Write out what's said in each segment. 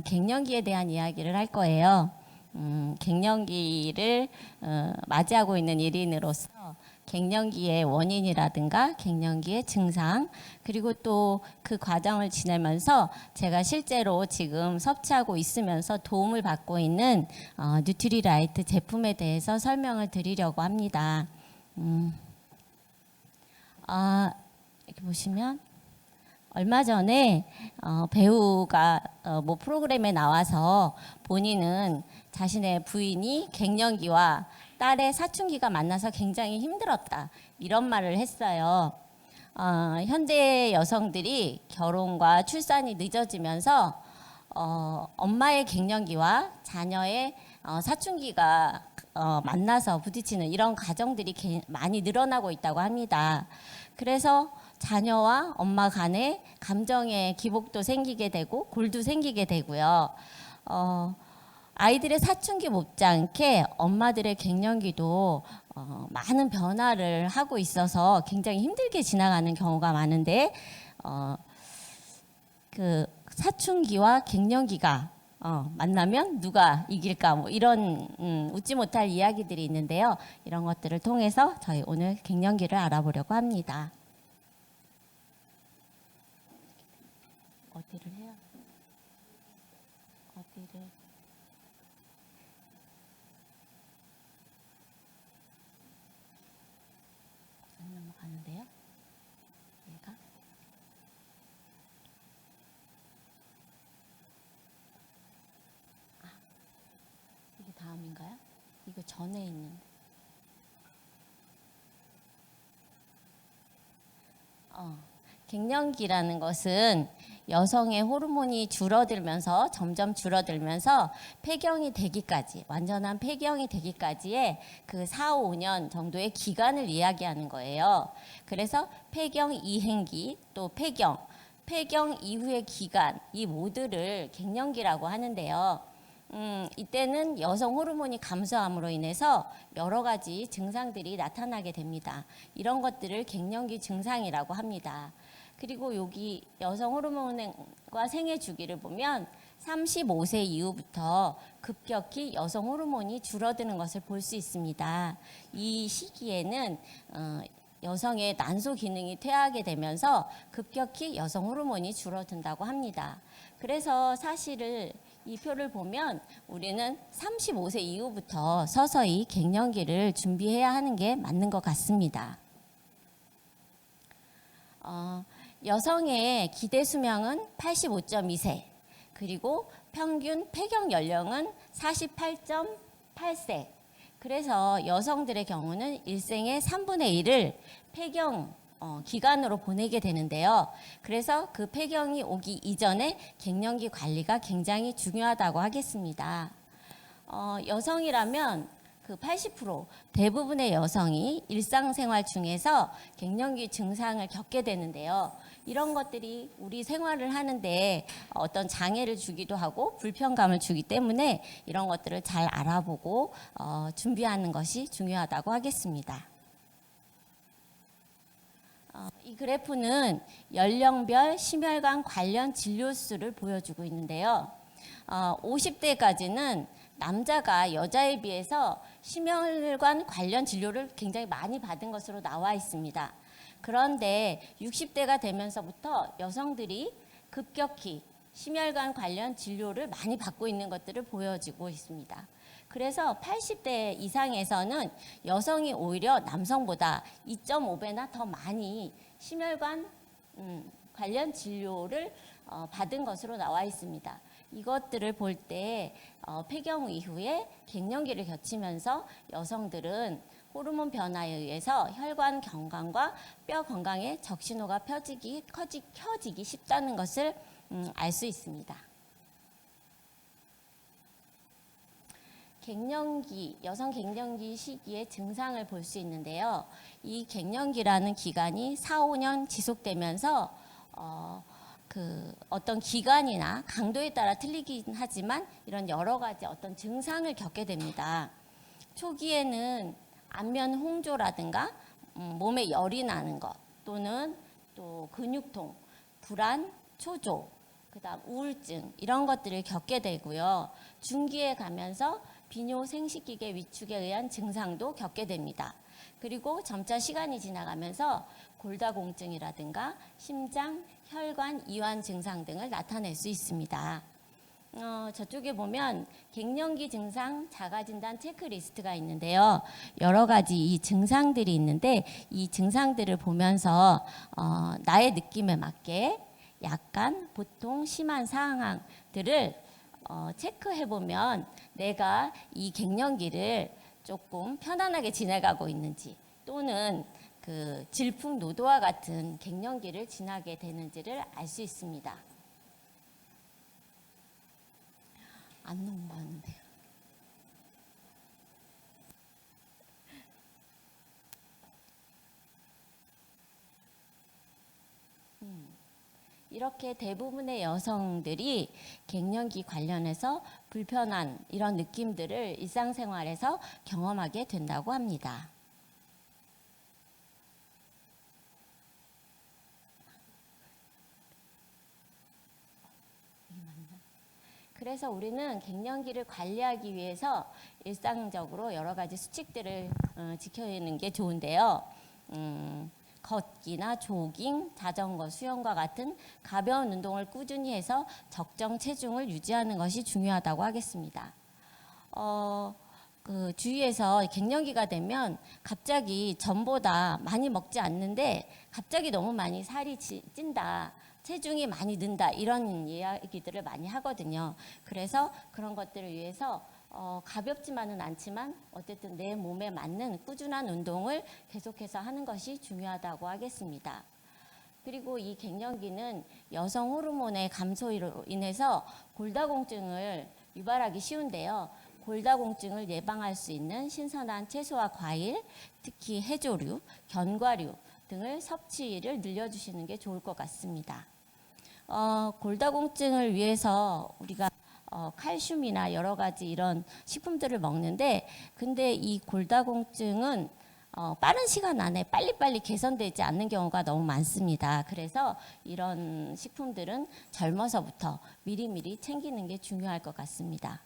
갱년기에 대한 이야기를 할 거예요. 갱년기를 맞이하고 있는 일인으로서 갱년기의 원인이라든가 갱년기의 증상, 그리고 또 그 과정을 지내면서 제가 실제로 지금 섭취하고 있으면서 도움을 받고 있는 뉴트리라이트 제품에 대해서 설명을 드리려고 합니다. 이렇게 보시면 얼마 전에 배우가 뭐 프로그램에 나와서 본인은 자신의 부인이 갱년기와 딸의 사춘기가 만나서 굉장히 힘들었다, 이런 말을 했어요. 현대 여성들이 결혼과 출산이 늦어지면서 엄마의 갱년기와 자녀의 사춘기가 만나서 부딪히는 이런 가정들이 많이 늘어나고 있다고 합니다. 그래서 자녀와 엄마 간에 감정의 기복도 생기게 되고 골도 생기게 되고요. 아이들의 사춘기 못지않게 엄마들의 갱년기도 많은 변화를 하고 있어서 굉장히 힘들게 지나가는 경우가 많은데, 그 사춘기와 갱년기가 만나면 누가 이길까, 뭐 이런 웃지 못할 이야기들이 있는데요. 이런 것들을 통해서 저희 오늘 갱년기를 알아보려고 합니다. 어디를 해요? 어디를? 안 넘어가는데요? 얘가? 이게 다음인가요? 이거 전에 있는데. 갱년기라는 것은 여성의 호르몬이 줄어들면서 점점 줄어들면서 폐경이 되기까지, 완전한 폐경이 되기까지의 그 4, 5년 정도의 기간을 이야기하는 거예요. 그래서 폐경 이행기, 또 폐경 이후의 기간, 이 모두를 갱년기라고 하는데요. 이때는 여성 호르몬이 감소함으로 인해서 여러 가지 증상들이 나타나게 됩니다. 이런 것들을 갱년기 증상이라고 합니다. 그리고 여기 여성 호르몬과 생애 주기를 보면 35세 이후부터 급격히 여성 호르몬이 줄어드는 것을 볼 수 있습니다. 이 시기에는 여성의 난소 기능이 퇴화하게 되면서 급격히 여성 호르몬이 줄어든다고 합니다. 그래서 사실은 이 표를 보면 우리는 35세 이후부터 서서히 갱년기를 준비해야 하는 게 맞는 것 같습니다. 여성의 기대 수명은 85.2세, 그리고 평균 폐경 연령은 48.8세. 그래서 여성들의 경우는 일생의 3분의 1을 폐경 기간으로 보내게 되는데요. 그래서 그 폐경이 오기 이전에 갱년기 관리가 굉장히 중요하다고 하겠습니다. 여성이라면 그 80% 대부분의 여성이 일상생활 중에서 갱년기 증상을 겪게 되는데요. 이런 것들이 우리 생활을 하는데 어떤 장애를 주기도 하고 불편감을 주기 때문에 이런 것들을 잘 알아보고 준비하는 것이 중요하다고 하겠습니다. 이 그래프는 연령별 심혈관 관련 진료 수를 보여주고 있는데요. 50대까지는 남자가 여자에 비해서 심혈관 관련 진료를 굉장히 많이 받은 것으로 나와 있습니다. 그런데 60대가 되면서부터 여성들이 급격히 심혈관 관련 진료를 많이 받고 있는 것들을 보여주고 있습니다. 그래서 80대 이상에서는 여성이 오히려 남성보다 2.5배나 더 많이 심혈관 관련 진료를 받은 것으로 나와 있습니다. 이것들을 볼 때 폐경 이후에 갱년기를 거치면서 여성들은 호르몬 변화에 의해서 혈관 건강과 뼈 건강에 적신호가 켜지기 쉽다는 것을 알 수 있습니다. 여성 갱년기 시기의 증상을 볼 수 있는데요. 이 갱년기라는 기간이 4, 5년 지속되면서 어떤 기간이나 강도에 따라 틀리긴 하지만 이런 여러 가지 어떤 증상을 겪게 됩니다. 초기에는 안면 홍조라든가 몸에 열이 나는 것, 또는 또 근육통, 불안, 초조, 그다음 우울증 이런 것들을 겪게 되고요. 중기에 가면서 비뇨 생식기계 위축에 의한 증상도 겪게 됩니다. 그리고 점차 시간이 지나가면서 골다공증이라든가 심장, 혈관, 이완 증상 등을 나타낼 수 있습니다. 저쪽에 보면 갱년기 증상 자가진단 체크리스트가 있는데요. 여러 가지 이 증상들이 있는데 이 증상들을 보면서 나의 느낌에 맞게 약간 보통 심한 상황들을 체크해보면 내가 이 갱년기를 조금 편안하게 지나가고 있는지 또는 그 질풍노도와 같은 갱년기를 지나게 되는지를 알 수 있습니다. 안 넘어가는데요. 이렇게 대부분의 여성들이 갱년기 관련해서 불편한 이런 느낌들을 일상생활에서 경험하게 된다고 합니다. 그래서 우리는 갱년기를 관리하기 위해서 일상적으로 여러 가지 수칙들을 지켜야 게 좋은데요. 걷기나 조깅, 자전거, 수영과 같은 가벼운 운동을 꾸준히 해서 적정 체중을 유지하는 것이 중요하다고 하겠습니다. 그 주위에서 갱년기가 되면 갑자기 전보다 많이 먹지 않는데 갑자기 너무 많이 살이 찐다. 체중이 많이 는다 이런 이야기들을 많이 하거든요. 그래서 그런 것들을 위해서 가볍지만은 않지만 어쨌든 내 몸에 맞는 꾸준한 운동을 계속해서 하는 것이 중요하다고 하겠습니다. 그리고 이 갱년기는 여성 호르몬의 감소로 인해서 골다공증을 유발하기 쉬운데요. 골다공증을 예방할 수 있는 신선한 채소와 과일, 특히 해조류, 견과류 등을 섭취를 늘려주시는 게 좋을 것 같습니다. 골다공증을 위해서 우리가 칼슘이나 여러 가지 이런 식품들을 먹는데 근데 이 골다공증은 빠른 시간 안에 빨리빨리 개선되지 않는 경우가 너무 많습니다. 그래서 이런 식품들은 젊어서부터 미리미리 챙기는 게 중요할 것 같습니다.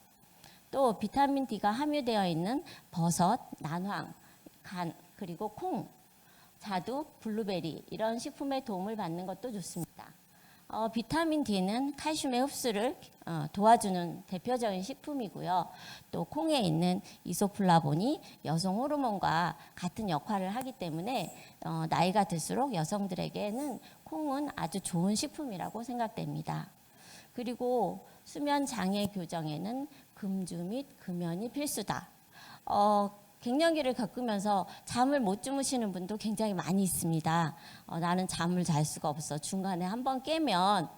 또 비타민 D가 함유되어 있는 버섯, 난황, 간, 그리고 콩, 자두, 블루베리 이런 식품의 도움을 받는 것도 좋습니다. 비타민 D는 칼슘의 흡수를 도와주는 대표적인 식품이고요. 또 콩에 있는 이소플라본이 여성 호르몬과 같은 역할을 하기 때문에 나이가 들수록 여성들에게는 콩은 아주 좋은 식품이라고 생각됩니다. 그리고 수면 장애 교정에는 금주 및 금연이 필수다. 갱년기를 겪으면서 잠을 못 주무시는 분도 굉장히 많이 있습니다. 나는 잠을 잘 수가 없어. 중간에 한번 깨면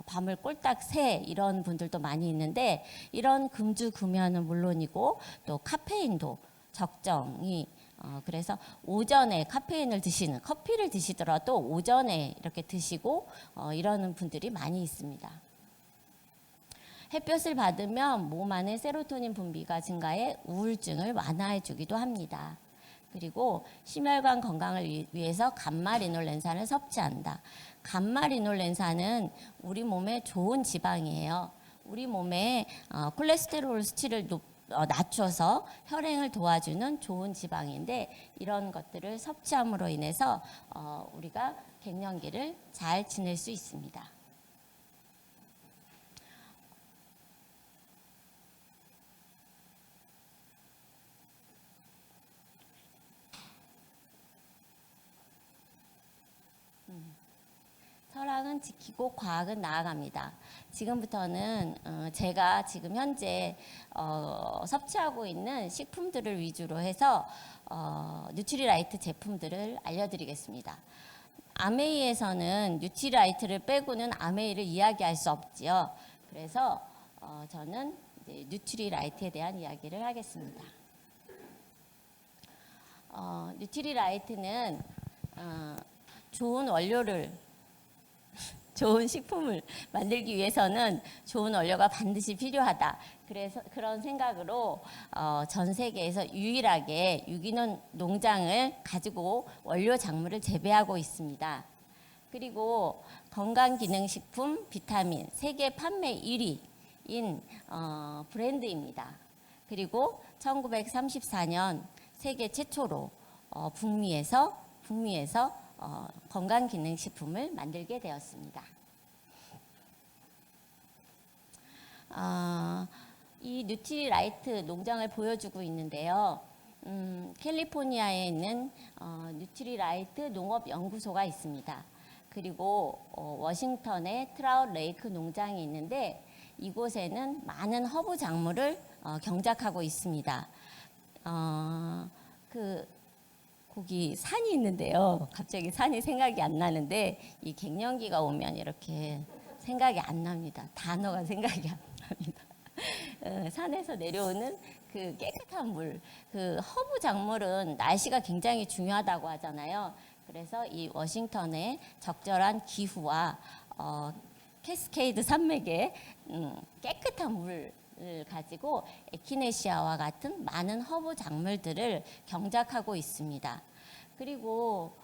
밤을 꼴딱 새 이런 분들도 많이 있는데 이런 금주 금연은 물론이고 또 카페인도 적정히 그래서 오전에 카페인을 드시는 커피를 드시더라도 오전에 이렇게 드시고 이러는 분들이 많이 있습니다. 햇볕을 받으면 몸 안에 세로토닌 분비가 증가해 우울증을 완화해 주기도 합니다. 그리고 심혈관 건강을 위해서 감마리놀렌산을 섭취한다. 감마리놀렌산은 우리 몸에 좋은 지방이에요. 우리 몸에 콜레스테롤 수치를 낮춰서 혈행을 도와주는 좋은 지방인데 이런 것들을 섭취함으로 인해서 우리가 갱년기를 잘 지낼 수 있습니다. 철학은 지키고 과학은 나아갑니다. 지금부터는 제가 지금 현재 섭취하고 있는 식품들을 위주로 해서 뉴트리라이트 제품들을 알려드리겠습니다. 아메이에서는 뉴트리라이트를 빼고는 아메이를 이야기할 수 없지요. 그래서 저는 이제 뉴트리라이트에 대한 이야기를 하겠습니다. 뉴트리라이트는 좋은 원료를 좋은 식품을 만들기 위해서는 좋은 원료가 반드시 필요하다. 그래서 그런 생각으로 전 세계에서 유일하게 유기농 농장을 가지고 원료 작물을 재배하고 있습니다. 그리고 건강기능식품 비타민 세계 판매 1위인 브랜드입니다. 그리고 1934년 세계 최초로 북미에서 건강기능식품을 만들게 되었습니다. 이 뉴트리라이트 농장을 보여주고 있는데요. 캘리포니아에 있는 뉴트리라이트 농업연구소가 있습니다. 그리고 워싱턴에 트라웃 레이크 농장이 있는데 이곳에는 많은 허브 작물을 경작하고 있습니다. 거기 산이 있는데요. 갑자기 산이 생각이 안 나는데 이 갱년기가 오면 이렇게 생각이 안 납니다. 단어가 생각이 안 납니다. 산에서 내려오는 그 깨끗한 물, 그 허브 작물은 날씨가 굉장히 중요하다고 하잖아요. 그래서 이 워싱턴의 적절한 기후와 캐스케이드 산맥의 깨끗한 물을 가지고 에키네시아와 같은 많은 허브 작물들을 경작하고 있습니다. 그리고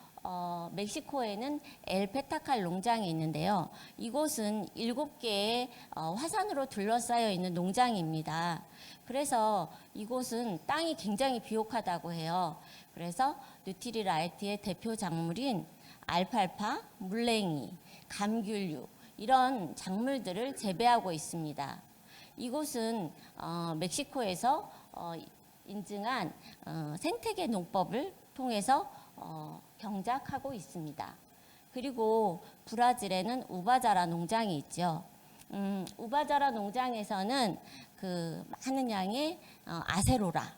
멕시코에는 엘 페타칼 농장이 있는데요. 이곳은 7개의 화산으로 둘러싸여 있는 농장입니다. 그래서 이곳은 땅이 굉장히 비옥하다고 해요. 그래서 뉴트리라이트의 대표 작물인 알팔파, 물냉이, 감귤류 이런 작물들을 재배하고 있습니다. 이곳은 멕시코에서 인증한 생태계 농법을 통해서 경작하고 있습니다. 그리고 브라질에는 우바자라 농장이 있죠. 우바자라 농장에서는 그 많은 양의 아세로라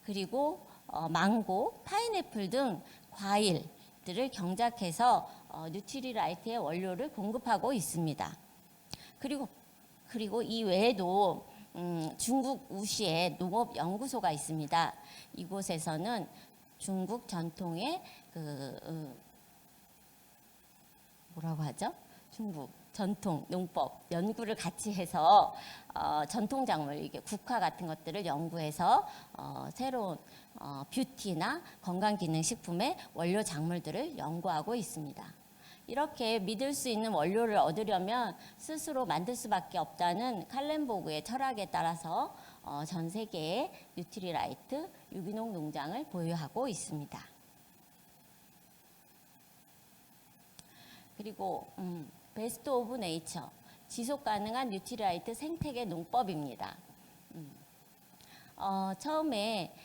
그리고 망고, 파인애플 등 과일들을 경작해서 뉴트리라이트의 원료를 공급하고 있습니다. 그리고 이 외에도 중국 우시에 농업연구소가 있습니다. 이곳에서는 중국 전통의 중국 전통 농법 연구를 같이 해서 전통 작물, 이게 국화 같은 것들을 연구해서 새로운 뷰티나 건강기능식품의 원료 작물들을 연구하고 있습니다. 이렇게 믿을 수 있는 원료를 얻으려면 스스로 만들 수밖에 없다는 칼렌보그의 철학에 따라서 전 세계에 뉴트리라이트 유기농 농장을 보유하고 있습니다. 그리고 베스트 오브 네이처 지속 가능한 뉴트리라이트 생태계 농법입니다. 처음에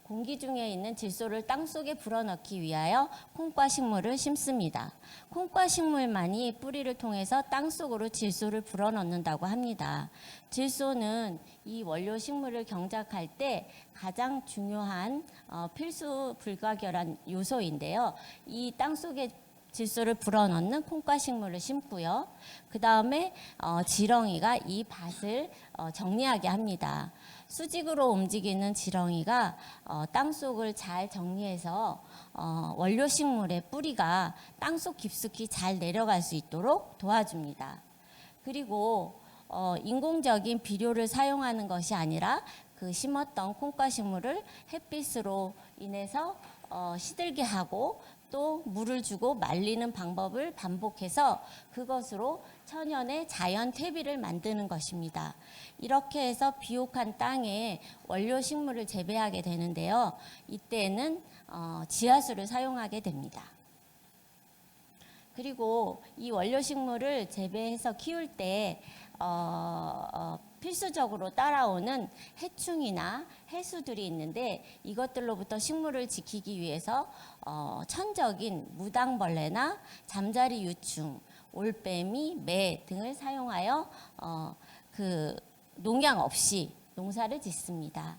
공기 중에 있는 질소를 땅속에 불어넣기 위하여 콩과 식물을 심습니다. 콩과 식물만이 뿌리를 통해서 땅속으로 질소를 불어넣는다고 합니다. 질소는 이 원료 식물을 경작할 때 가장 중요한 필수 불가결한 요소인데요. 이 땅속에 질소를 불어넣는 콩과 식물을 심고요. 그 다음에 지렁이가 이 밭을 정리하게 합니다. 수직으로 움직이는 지렁이가 땅속을 잘 정리해서 원료 식물의 뿌리가 땅속 깊숙이 잘 내려갈 수 있도록 도와줍니다. 그리고 인공적인 비료를 사용하는 것이 아니라 그 심었던 콩과 식물을 햇빛으로 인해서 시들게 하고 또 물을 주고 말리는 방법을 반복해서 그것으로 천연의 자연 퇴비를 만드는 것입니다. 이렇게 해서 비옥한 땅에 원료 식물을 재배하게 되는데요. 이때는 지하수를 사용하게 됩니다. 그리고 이 원료 식물을 재배해서 키울 때 필수적으로 따라오는 해충이나 해수들이 있는데 이것들로부터 식물을 지키기 위해서 천적인 무당벌레나 잠자리 유충, 올빼미, 매 등을 사용하여 농약 없이 농사를 짓습니다.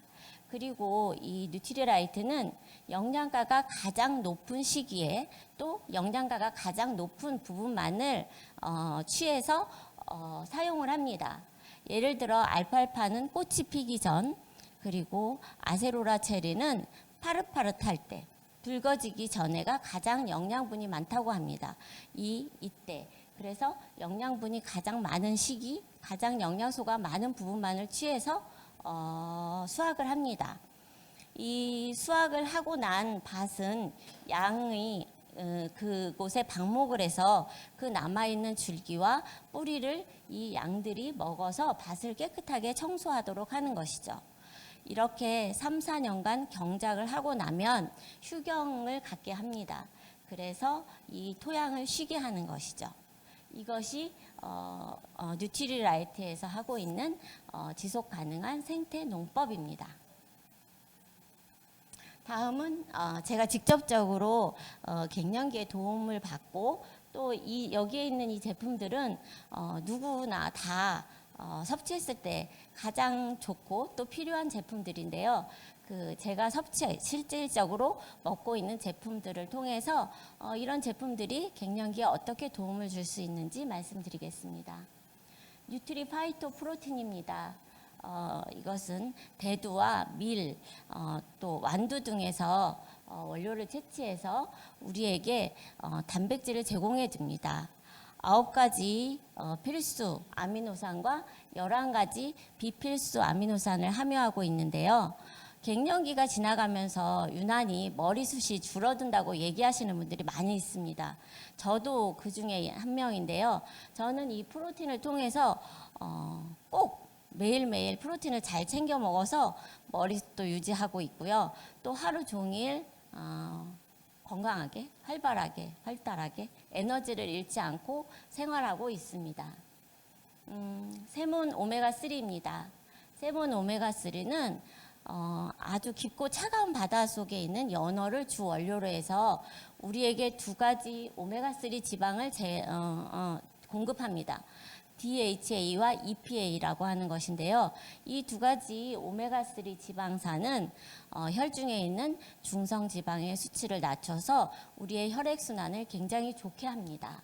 그리고 이 뉴트리라이트는 영양가가 가장 높은 시기에 또 영양가가 가장 높은 부분만을 취해서 사용을 합니다. 예를 들어 알팔파는 꽃이 피기 전, 그리고 아세로라 체리는 파릇파릇할 때, 붉어지기 전에가 가장 영양분이 많다고 합니다. 이때 그래서 영양분이 가장 많은 시기, 가장 영양소가 많은 부분만을 취해서 수확을 합니다. 이 수확을 하고 난 밭은 양이 그곳에 방목을 해서 그 남아있는 줄기와 뿌리를 이 양들이 먹어서 밭을 깨끗하게 청소하도록 하는 것이죠. 이렇게 3, 4년간 경작을 하고 나면 휴경을 갖게 합니다. 그래서 이 토양을 쉬게 하는 것이죠. 이것이 뉴트리라이트에서 하고 있는 지속 가능한 생태 농법입니다. 다음은 제가 직접적으로 갱년기에 도움을 받고 또 여기에 있는 이 제품들은 누구나 다 섭취했을 때 가장 좋고 또 필요한 제품들인데요. 제가 실질적으로 먹고 있는 제품들을 통해서 이런 제품들이 갱년기에 어떻게 도움을 줄 수 있는지 말씀드리겠습니다. 뉴트리 파이토 프로틴입니다. 이것은 대두와 밀, 또 완두 등에서 원료를 채취해서 우리에게 단백질을 제공해 줍니다. 9가지 필수 아미노산과 11가지 비필수 아미노산을 함유하고 있는데요. 갱년기가 지나가면서 유난히 머리숱이 줄어든다고 얘기하시는 분들이 많이 있습니다. 저도 그 중에 한 명인데요. 저는 이 프로틴을 통해서 꼭 매일매일 프로틴을 잘 챙겨 먹어서 머리도 유지하고 있고요. 또 하루 종일 건강하게, 활발하게, 활달하게 에너지를 잃지 않고 생활하고 있습니다. 세몬 오메가3입니다. 세몬 오메가3는 아주 깊고 차가운 바다 속에 있는 연어를 주 원료로 해서 우리에게 2가지 오메가3 지방을 공급합니다. DHA와 EPA라고 하는 것인데요. 이 2가지 오메가3 지방산은 혈중에 있는 중성지방의 수치를 낮춰서 우리의 혈액순환을 굉장히 좋게 합니다.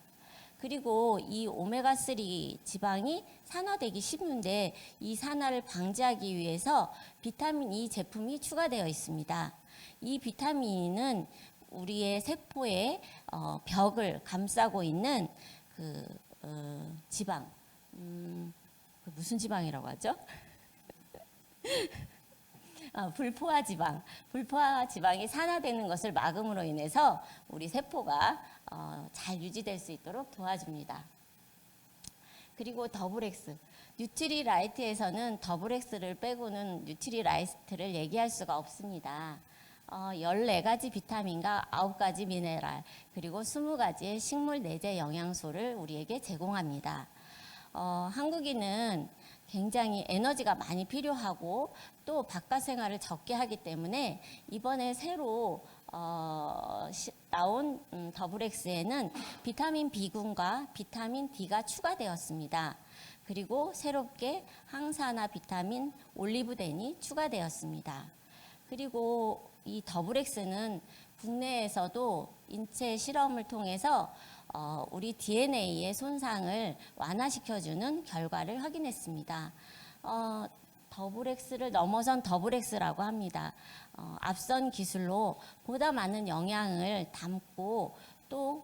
그리고 이 오메가3 지방이 산화되기 쉽는데 이 산화를 방지하기 위해서 비타민 E 제품이 추가되어 있습니다. 이 비타민은 우리의 세포의 벽을 감싸고 있는 지방, 무슨 지방이라고 하죠? 불포화 지방. 불포화 지방이 산화되는 것을 막음으로 인해서 우리 세포가 잘 유지될 수 있도록 도와줍니다. 그리고 더블X. 뉴트리라이트에서는 더블X를 빼고는 뉴트리라이트를 얘기할 수가 없습니다. 14가지 비타민과 9가지 미네랄, 그리고 20가지의 식물 내재 영양소를 우리에게 제공합니다. 한국인은 굉장히 에너지가 많이 필요하고 또 바깥 생활을 적게 하기 때문에 이번에 새로 나온 더블X에는 비타민 B군과 비타민 D가 추가되었습니다. 그리고 새롭게 항산화 비타민 올리브덴이 추가되었습니다. 그리고 이 더블X는 국내에서도 인체 실험을 통해서 우리 DNA의 손상을 완화시켜주는 결과를 확인했습니다. 더블X를 넘어선 더블X라고 합니다. 앞선 기술로 보다 많은 영양을 담고 또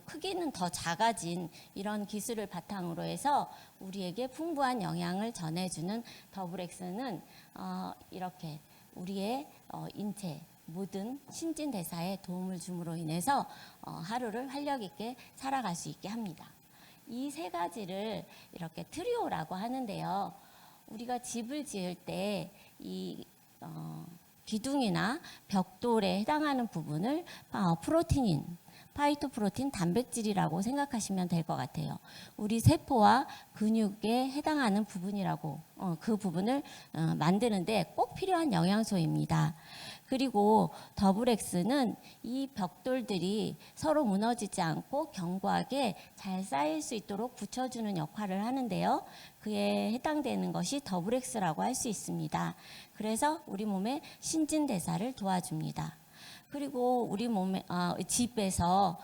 크기는 더 작아진 이런 기술을 바탕으로 해서 우리에게 풍부한 영양을 전해주는 더블X는 이렇게 우리의 인체 모든 신진대사에 도움을 줌으로 인해서 하루를 활력 있게 살아갈 수 있게 합니다. 이 3가지를 이렇게 트리오라고 하는데요. 우리가 집을 지을 때 이 기둥이나 벽돌에 해당하는 부분을 프로틴인 파이토프로틴 단백질이라고 생각하시면 될 것 같아요. 우리 세포와 근육에 해당하는 부분이라고 그 부분을 만드는데 꼭 필요한 영양소입니다. 그리고 더블X는 이 벽돌들이 서로 무너지지 않고 견고하게 잘 쌓일 수 있도록 붙여주는 역할을 하는데요. 그에 해당되는 것이 더블X라고 할 수 있습니다. 그래서 우리 몸의 신진대사를 도와줍니다. 그리고 우리 몸에 집에서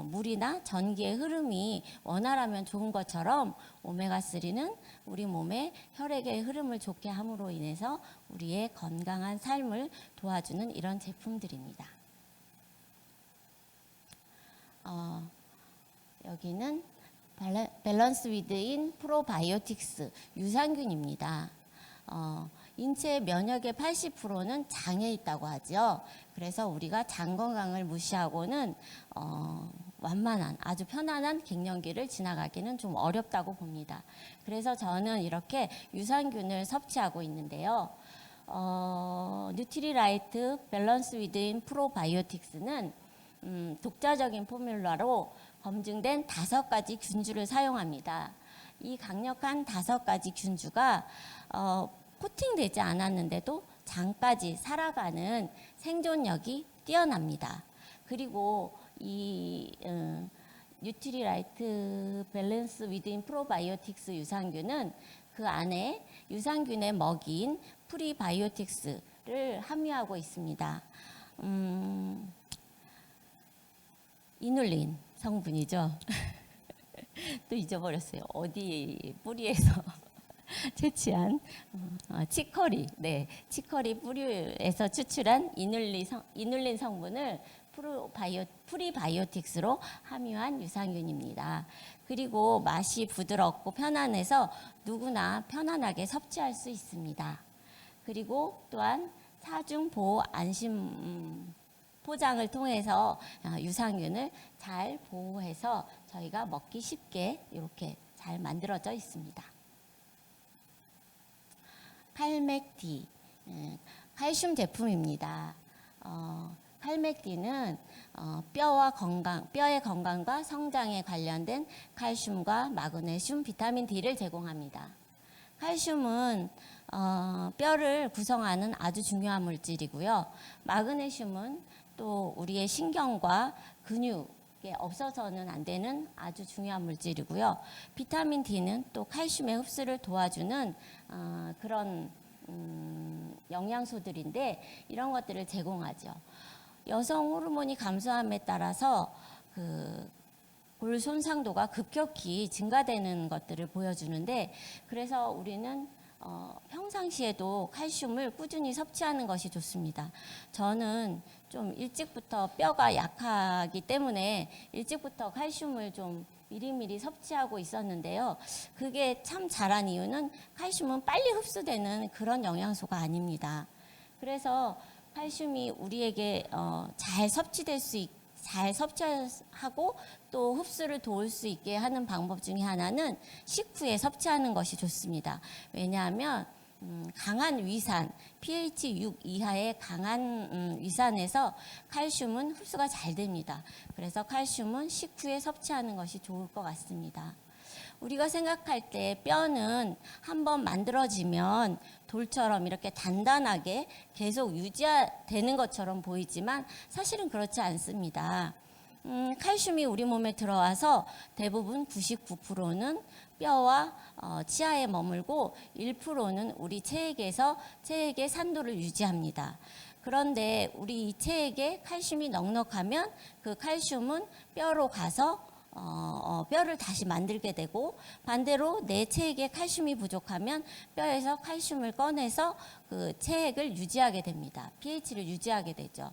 물이나 전기의 흐름이 원활하면 좋은 것처럼 오메가3는 우리 몸의 혈액의 흐름을 좋게 함으로 인해서 우리의 건강한 삶을 도와주는 이런 제품들입니다. 여기는 밸런스 위드인 프로바이오틱스 유산균입니다. 인체 면역의 80%는 장에 있다고 하죠. 그래서 우리가 장 건강을 무시하고는 완만한 아주 편안한 갱년기를 지나가기는 좀 어렵다고 봅니다. 그래서 저는 이렇게 유산균을 섭취하고 있는데요. 뉴트리라이트 밸런스 위드인 프로바이오틱스는 독자적인 포뮬러로 검증된 5가지 균주를 사용합니다. 이 강력한 5가지 균주가 코팅되지 않았는데도 장까지 살아가는 생존력이 뛰어납니다. 그리고 이 뉴트리라이트 밸런스 위드인 프로바이오틱스 유산균은 그 안에 유산균의 먹이인 프리바이오틱스를 함유하고 있습니다. 이눌린 성분이죠. 또 잊어버렸어요. 어디 뿌리에서 채취한 치커리, 네, 치커리 뿌리에서 추출한 이눌린 성분을 프리바이오틱스로 함유한 유산균입니다. 그리고 맛이 부드럽고 편안해서 누구나 편안하게 섭취할 수 있습니다. 그리고 또한 사중 보호 안심 포장을 통해서 유산균을 잘 보호해서 저희가 먹기 쉽게 이렇게 잘 만들어져 있습니다. 칼맥디, 칼슘 제품입니다. 칼맥디는 뼈의 건강과 성장에 관련된 칼슘과 마그네슘, 비타민 D를 제공합니다. 칼슘은 뼈를 구성하는 아주 중요한 물질이고요. 마그네슘은 또 우리의 신경과 근육에 없어서는 안 되는 아주 중요한 물질이고요. 비타민 D는 또 칼슘의 흡수를 도와주는 그런 영양소들인데 이런 것들을 제공하죠. 여성 호르몬이 감소함에 따라서 골 손상도가 급격히 증가되는 것들을 보여주는데 그래서 우리는 평상시에도 칼슘을 꾸준히 섭취하는 것이 좋습니다. 저는 좀 일찍부터 뼈가 약하기 때문에 일찍부터 칼슘을 좀 미리미리 섭취하고 있었는데요. 그게 참 잘한 이유는 칼슘은 빨리 흡수되는 그런 영양소가 아닙니다. 그래서 칼슘이 우리에게 잘 섭취하고 또 흡수를 도울 수 있게 하는 방법 중에 하나는 식후에 섭취하는 것이 좋습니다. 왜냐하면 강한 위산, pH 6 이하의 강한 위산에서 칼슘은 흡수가 잘 됩니다. 그래서 칼슘은 식후에 섭취하는 것이 좋을 것 같습니다. 우리가 생각할 때 뼈는 한번 만들어지면 돌처럼 이렇게 단단하게 계속 유지되는 것처럼 보이지만 사실은 그렇지 않습니다. 칼슘이 우리 몸에 들어와서 대부분 99%는 뼈와 치아에 머물고 1%는 우리 체액의 산도를 유지합니다. 그런데 우리 이 체액에 칼슘이 넉넉하면 그 칼슘은 뼈로 가서 뼈를 다시 만들게 되고 반대로 내 체액에 칼슘이 부족하면 뼈에서 칼슘을 꺼내서 그 체액을 유지하게 됩니다. pH를 유지하게 되죠.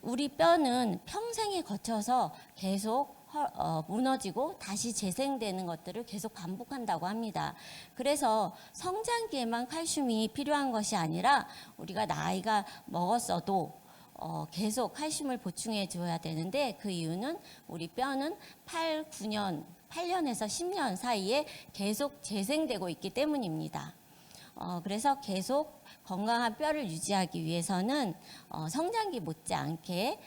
우리 뼈는 평생에 거쳐서 계속 무너지고 다시 재생되는 것들을 계속 반복한다고 합니다. 그래서 성장기에만 칼슘이 필요한 것이 아니라 우리가 나이가 먹었어도 계속 칼슘을 보충해 줘야 되는데 그 이유는 우리 뼈는 8년에서 10년 사이에 계속 재생되고 있기 때문입니다. 그래서 계속 건강한 뼈를 유지하기 위해서는 성장기 못지않게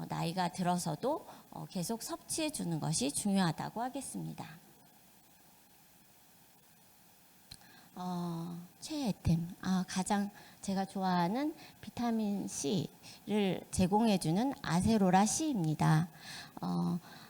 나이가 들어서도 계속 섭취해 주는 것이 중요하다고 하겠습니다. 최애템, 가장 제가 좋아하는 비타민 C를 제공해 주는 아세로라 C입니다.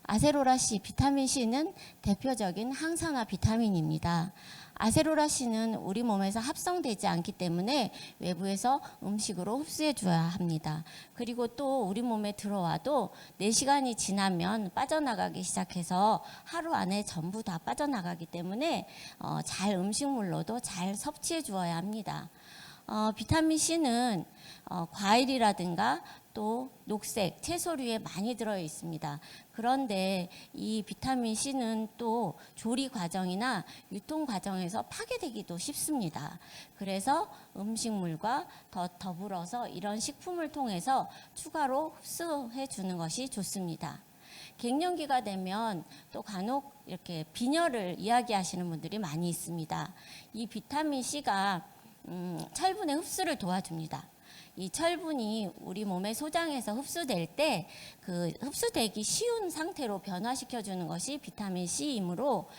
아세로라 C, 비타민 C는 대표적인 항산화 비타민입니다. 아세로라 C는 우리 몸에서 합성되지 않기 때문에 외부에서 음식으로 흡수해 줘야 합니다. 그리고 또 우리 몸에 들어와도 4시간이 지나면 빠져나가기 시작해서 하루 안에 전부 다 빠져나가기 때문에 잘 음식물로도 잘 섭취해 주어야 합니다. 비타민 C는 과일이라든가 또 녹색, 채소류에 많이 들어 있습니다. 그런데 이 비타민 C는 또 조리 과정이나 유통 과정에서 파괴되기도 쉽습니다. 그래서 음식물과 더불어서 이런 식품을 통해서 추가로 흡수해 주는 것이 좋습니다. 갱년기가 되면 또 간혹 이렇게 빈혈을 이야기하시는 분들이 많이 있습니다. 이 비타민 C가 철분의 흡수를 도와줍니다. 이 철분이 우리 몸의 소장에서 흡수될 때 그 흡수되기 쉬운 상태로 변화시켜 주는 것이 비타민 C이므로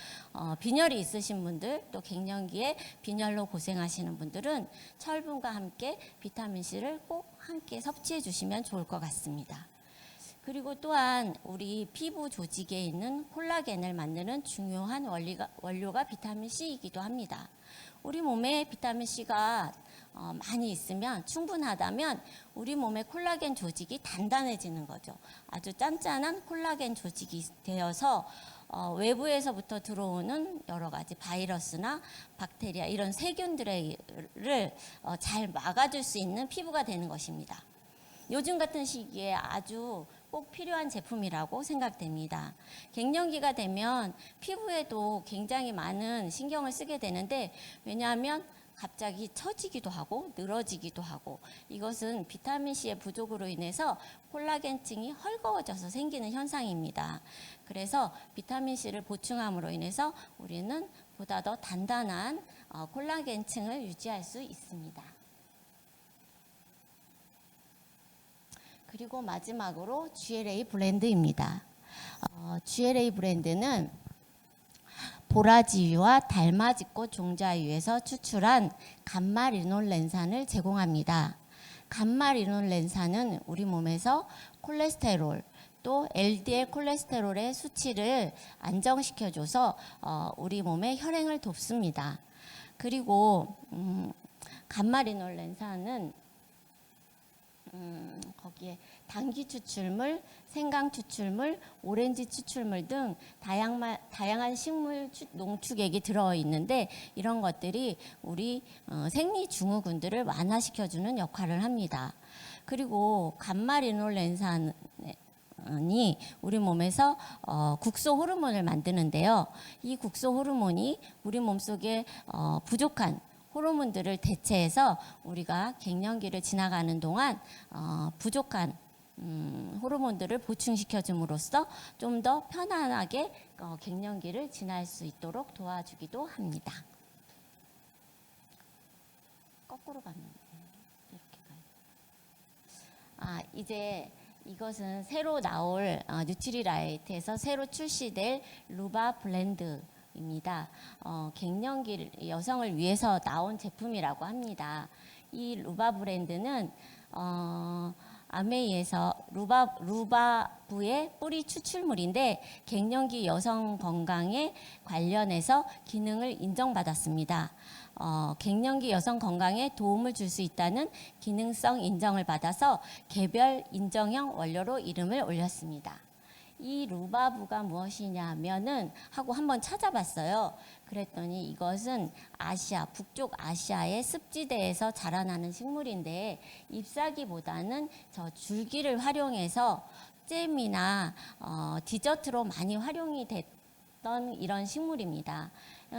빈혈이 있으신 분들, 또 갱년기에 빈혈로 고생하시는 분들은 철분과 함께 비타민 C를 꼭 함께 섭취해 주시면 좋을 것 같습니다. 그리고 또한 우리 피부 조직에 있는 콜라겐을 만드는 중요한 원료가 비타민 C이기도 합니다. 우리 몸에 비타민 C가 많이 있으면, 충분하다면 우리 몸의 콜라겐 조직이 단단해지는 거죠. 아주 짠짠한 콜라겐 조직이 되어서 외부에서부터 들어오는 여러 가지 바이러스나 박테리아, 이런 세균들을 잘 막아줄 수 있는 피부가 되는 것입니다. 요즘 같은 시기에 아주 꼭 필요한 제품이라고 생각됩니다. 갱년기가 되면 피부에도 굉장히 많은 신경을 쓰게 되는데, 왜냐하면 갑자기 처지기도 하고 늘어지기도 하고, 이것은 비타민C의 부족으로 인해서 콜라겐층이 헐거워져서 생기는 현상입니다. 그래서 비타민C를 보충함으로 인해서 우리는 보다 더 단단한 콜라겐층을 유지할 수 있습니다. 그리고 마지막으로 GLA 브랜드입니다. GLA 브랜드는 보라지유와 달맞이꽃 종자유에서 추출한 감마리놀렌산을 제공합니다. 감마리놀렌산은 우리 몸에서 콜레스테롤, 또 LDL 콜레스테롤의 수치를 안정시켜줘서 우리 몸의 혈행을 돕습니다. 그리고 감마리놀렌산은 거기에 당귀 추출물, 생강 추출물, 오렌지 추출물 등 다양한 식물 농축액이 들어있는데, 이런 것들이 우리 생리증후군들을 완화시켜주는 역할을 합니다. 그리고 감마리놀렌산이 우리 몸에서 국소 호르몬을 만드는데요. 이 국소 호르몬이 우리 몸속에 부족한 호르몬들을 대체해서 우리가 갱년기를 지나가는 동안 부족한 호르몬들을 보충시켜 줌으로써 좀 더 편안하게 갱년기를 지날 수 있도록 도와주기도 합니다. 거꾸로 가면 이렇게 가요. 이제 이것은 새로 나올 뉴트리라이트에서 새로 출시될 루바 블렌드입니다. 갱년기 여성을 위해서 나온 제품이라고 합니다. 이 루바 브랜드는 아메이에서 루바부의 뿌리 추출물인데, 갱년기 여성 건강에 관련해서 기능을 인정받았습니다. 갱년기 여성 건강에 도움을 줄 수 있다는 기능성 인정을 받아서 개별 인정형 원료로 이름을 올렸습니다. 이 루바부가 무엇이냐면은 하고 한번 찾아봤어요. 그랬더니 이것은 북쪽 아시아의 습지대에서 자라나는 식물인데, 잎사귀보다는 저 줄기를 활용해서 잼이나 디저트로 많이 활용이 됐던 이런 식물입니다.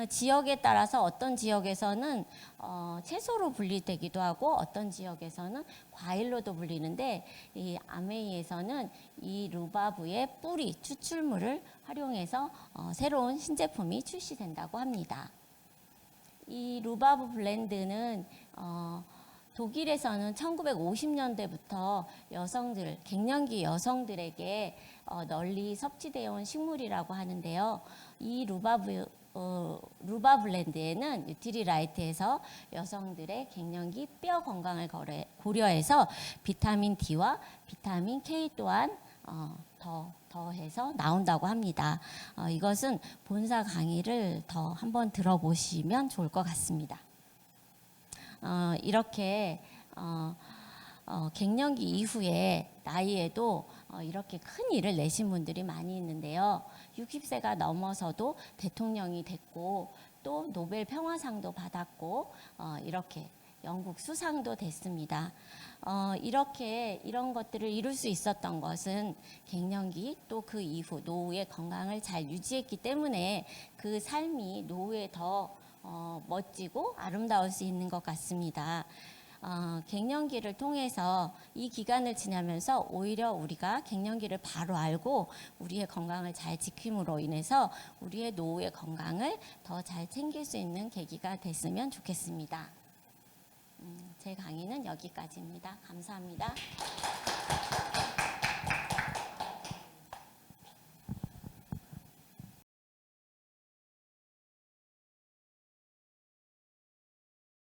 지역에 따라서 어떤 지역에서는 채소로 분리되기도 하고, 어떤 지역에서는 과일로도 불리는데, 이 아메이에서는 이 루바부의 뿌리 추출물을 활용해서 새로운 신제품이 출시된다고 합니다. 이 루바부 블렌드는 독일에서는 1950년대부터 갱년기 여성들에게 널리 섭취되어 온 식물이라고 하는데요. 이 루바 블렌드에는 뉴트리라이트에서 여성들의 갱년기 뼈 건강을 고려해서 비타민 D와 비타민 K 또한 더해서 나온다고 합니다. 이것은 본사 강의를 더 한번 들어보시면 좋을 것 같습니다. 이렇게 갱년기 이후에 나이에도 이렇게 큰 일을 내신 분들이 많이 있는데요. 60세가 넘어서도 대통령이 됐고, 또 노벨 평화상도 받았고, 이렇게 영국 수상도 됐습니다. 이렇게 이런 것들을 이룰 수 있었던 것은 갱년기 또 그 이후 노후의 건강을 잘 유지했기 때문에 그 삶이 노후에 더 멋지고 아름다울 수 있는 것 같습니다. 갱년기를 통해서 이 기간을 지나면서 오히려 우리가 갱년기를 바로 알고 우리의 건강을 잘 지킴으로 인해서 우리의 노후의 건강을 더 잘 챙길 수 있는 계기가 됐으면 좋겠습니다. 제 강의는 여기까지입니다. 감사합니다.